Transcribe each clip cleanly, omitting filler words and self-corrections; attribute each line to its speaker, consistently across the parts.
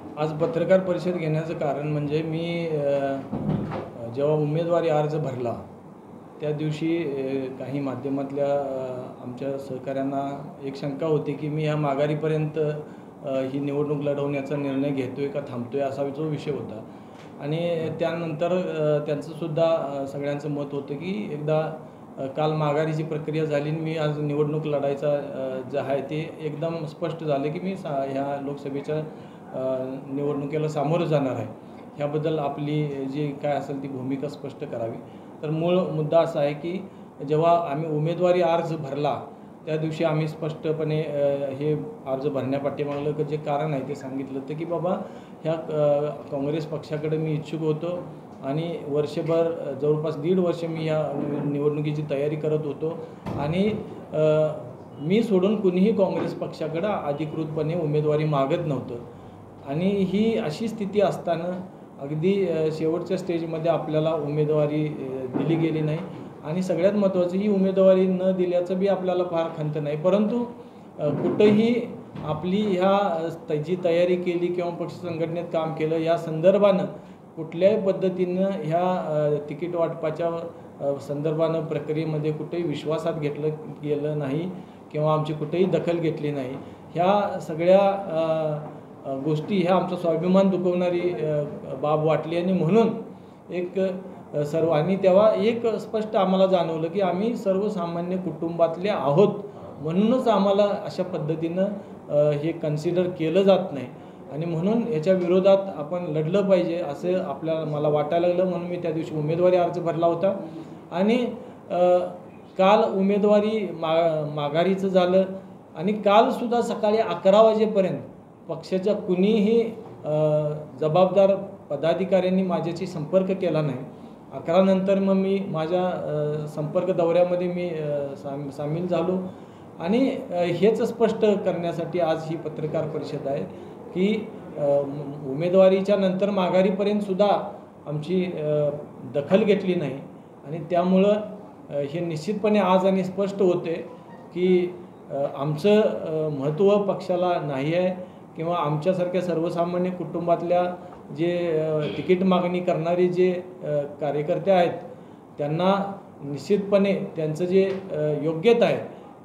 Speaker 1: आज पत्रकार परिषद घेण्याचं कारण म्हणजे मी जेव्हा उमेदवारी अर्ज भरला त्या दिवशी काही माध्यमातल्या आमच्या सहकाऱ्यांना एक शंका होती की मी या माघारीपर्यंत ही निवडणूक लढवण्याचा निर्णय घेतोय का थांबतोय असा जो विषय होता। आणि त्यानंतर त्यांचंसुद्धा सगळ्यांचं मत होतं की एकदा काल माघारीची प्रक्रिया झाली आणि मी आज निवडणूक लढायचा जे आहे ते एकदम स्पष्ट झालं की मी ह्या लोकसभेच्या निवडणुकीला सामोरं जाणार आहे। ह्याबद्दल आपली जी काय असेल ती भूमिका स्पष्ट करावी। तर मूळ मुद्दा असा आहे की जेव्हा आम्ही उमेदवारी अर्ज भरला त्या दिवशी आम्ही स्पष्टपणे हे अर्ज भरण्यापाठीमागलं जे कारण आहे ते सांगितलं होतं की बाबा ह्या काँग्रेस पक्षाकडे मी इच्छुक होतो आणि वर्षभर जवळपास 1.5 वर्ष मी या निवडणुकीची तयारी करत होतो आणि मी सोडून कुणीही काँग्रेस पक्षाकडे अधिकृतपणे उमेदवारी मागत नव्हतं। आणि ही अशी स्थिती असताना अगदी शेवटच्या स्टेजमध्ये आपल्याला उमेदवारी दिली गेली नाही आणि सगळ्यात महत्त्वाचं ही उमेदवारी न दिल्याचं बी आपल्याला फार खंत नाही, परंतु कुठेही आपली ह्या जी तयारी केली किंवा पक्ष संघटनेत काम केलं या संदर्भानं कुठल्याही पद्धतीनं ह्या तिकीट वाटपाच्या संदर्भानं प्रक्रियेमध्ये कुठेही विश्वासात घेतलं गेलं नाही किंवा आमची कुठेही दखल घेतली नाही। ह्या सगळ्या गोष्टी ह्या आमचा स्वाभिमान दुखवणारी बाब वाटली आणि म्हणून एक आणि तेव्हा एक स्पष्ट आम्हाला जाणवलं की आम्ही सर्वसामान्य कुटुंबातले आहोत म्हणूनच आम्हाला अशा पद्धतीनं हे कन्सिडर केलं जात नाही आणि म्हणून याच्या विरोधात आपण लढलं पाहिजे असं मला वाटायला लागलं। म्हणून मी त्या दिवशी उमेदवारी अर्ज भरला होता आणि काल उमेदवारी माघारीचं झालं आणि कालसुद्धा सकाळी 11 वाजेपर्यंत पक्षाच्या कुणीही जबाबदार पदाधिकाऱ्यांनी माझ्याशी संपर्क केला नाही। 11 नंतर मग मी माझ्या संपर्क दौऱ्यामध्ये मी सामील झालो आणि हेच स्पष्ट करण्यासाठी आज ही पत्रकार परिषद आहे की उमेदवारीच्या नंतर माघारीपर्यंतसुद्धा आमची दखल घेतली नाही आणि त्यामुळं हे निश्चितपणे आज आणि स्पष्ट होते की आमचं महत्त्व पक्षाला नाही आहे किंवा आमच्यासारख्या सर्वसामान्य कुटुंबातल्या जे तिकीट मागणी करणारे जे कार्यकर्ते आहेत त्यांना निश्चितपणे त्यांचं जे योग्यता आहे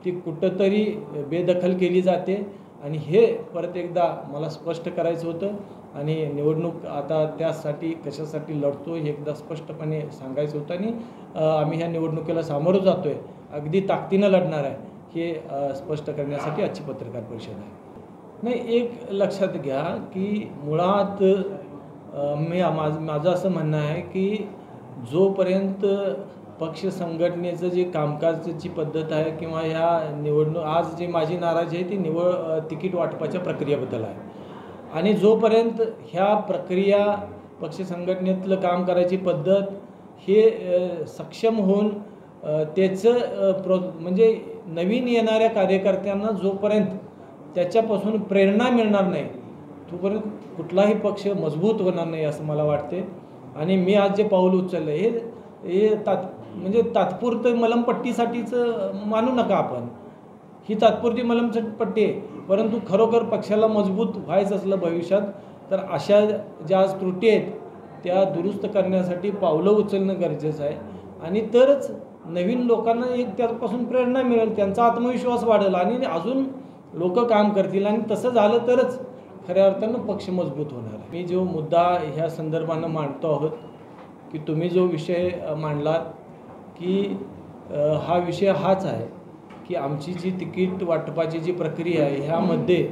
Speaker 1: ती कुठंतरी बेदखल केली जाते आणि हे परत एकदा मला स्पष्ट करायचं होतं आणि निवडणूक आता त्यासाठी कशासाठी लढतो हे एकदा स्पष्टपणे सांगायचं होतं आणि आम्ही ह्या निवडणुकीला सामोरं जातो आहे, अगदी ताकदीनं लढणार आहे हे स्पष्ट करण्यासाठी आजची पत्रकार परिषद आहे। नाही, एक लक्षात घ्या की मुळात माझं असं म्हणणं आहे की जोपर्यंत पक्ष संघटनेचं जे कामकाजाची पद्धत आहे किंवा ह्या आज जी माझी नाराजी आहे ती तिकीट वाटपाच्या प्रक्रियेबद्दल आहे आणि जोपर्यंत ह्या प्रक्रिया पक्ष संघटनेतलं काम करायची पद्धत हे सक्षम होऊन त्याचं म्हणजे नवीन येणाऱ्या कार्यकर्त्यांना जोपर्यंत त्याच्यापासून प्रेरणा मिळणार नाही तोपर्यंत कुठलाही पक्ष मजबूत होणार नाही असं मला वाटते। आणि मी आज जे पाऊल उचललं हे म्हणजे तात्पुरतं मलमपट्टीसाठीच मानू नका आपण, ही तात्पुरती मलमपट्टी आहे, परंतु खरोखर पक्षाला मजबूत व्हायचं असलं भविष्यात तर अशा ज्या आज त्रुटी आहेत त्या दुरुस्त करण्यासाठी पावलं उचलणं गरजेचं आहे आणि तरच नवीन लोकांना एक त्यापासून प्रेरणा मिळेल, त्यांचा आत्मविश्वास वाढेल आणि अजून लोक काम करतील आणि तसं झालं तरच खऱ्या अर्थानं पक्ष मजबूत होणार आहे। मी जो मुद्दा ह्या संदर्भानं मांडतो आहोत की तुम्ही जो विषय मांडलात की हा विषय हाच आहे की आमची जी तिकीट वाटपाची जी प्रक्रिया आहे ह्यामध्ये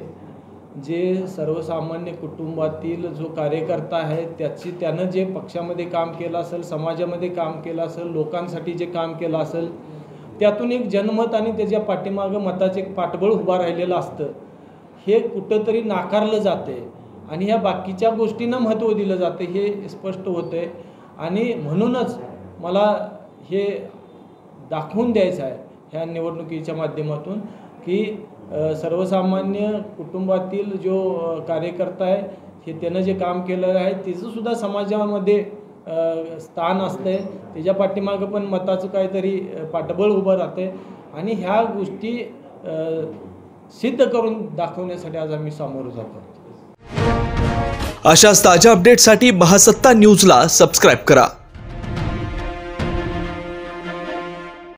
Speaker 1: जे सर्वसामान्य कुटुंबातील जो कार्यकर्ता आहे त्यानं जे पक्षामध्ये काम केलं असेल, समाजामध्ये काम केलं असेल, लोकांसाठी जे काम केलं असेल त्यातून एक जनमत आणि त्याच्या पाठीमागं मताचे एक पाठबळ उभा राहिलेलं असतं हे कुठंतरी नाकारलं जाते आणि ह्या बाकीच्या गोष्टींना महत्त्व दिलं जाते हे स्पष्ट होतं आहे आणि म्हणूनच मला हे दाखवून द्यायचं आहे ह्या निवडणुकीच्या माध्यमातून की सर्वसामान्य कुटुंबातील जो कार्यकर्ता आहे हे त्यानं जे काम केलेलं आहे त्याचंसुद्धा समाजामध्ये स्थान असतं आहे, त्याच्या पाठीमागं पण मताचं काहीतरी पाठबळ उभं राहतं आहे आणि ह्या गोष्टी सिद्ध करून दाखवण्यासाठी आज आम्ही सामोरं जातो।
Speaker 2: अशाच ताज्या अपडेटसाठी महासत्ता न्यूजला सबस्क्राईब करा.